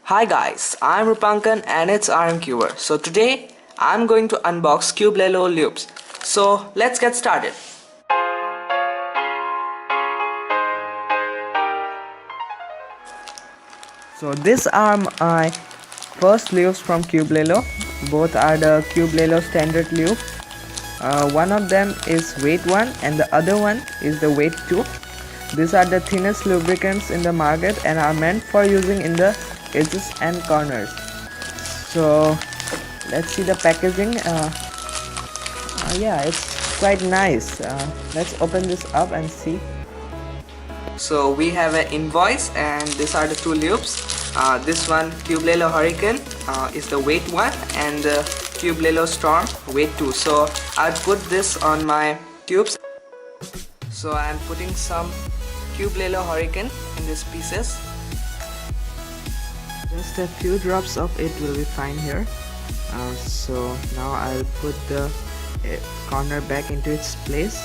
Hi guys, I'm Angkan and it's Cuber. So today I'm going to unbox Cubelelo Lubes. So let's get started. So these are my first lubes from Cubelelo. Both are the Cubelelo standard lube. One of them is weight 1 and the other one is the weight 2. These are the thinnest lubricants in the market and are meant for using in the edges and corners. So let's see the packaging. Yeah, it's quite nice. Let's open this up and see. So we have an invoice and these are the two lubes. This one, Cubelelo Hurricane, is the weight 1 and the Cubelelo Storm weight 2. So I'll put this on my tubes. So I'm putting some Cubelelo Hurricane in these pieces. Just a few drops of it will be fine here. So now I'll put the corner back into its place.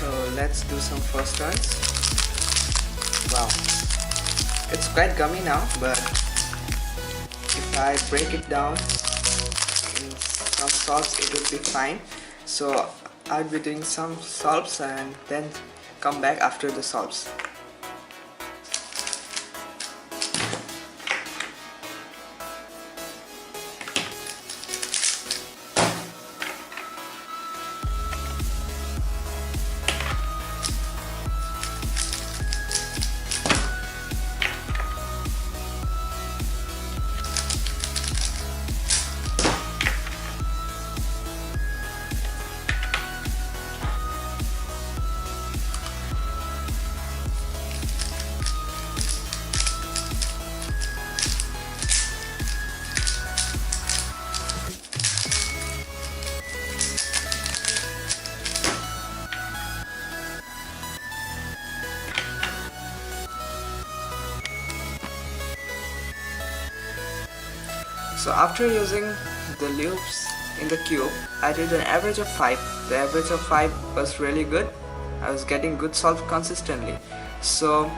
So let's do some first runs. Wow, it's quite gummy now, but if I break it down in some salts it will be fine. So I'll be doing some salts and then come back after the salts. So after using the lubes in the cube, I did an average of 5. The average of 5 was really good. I was getting good salt consistently. So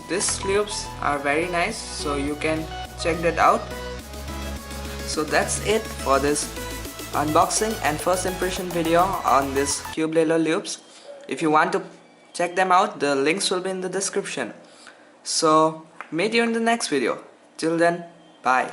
these lubes are very nice, so you can check that out. So that's it for this unboxing and first impression video on this Cubelelo lubes. If you want to check them out, the links will be in the description. So meet you in the next video. Till then, bye.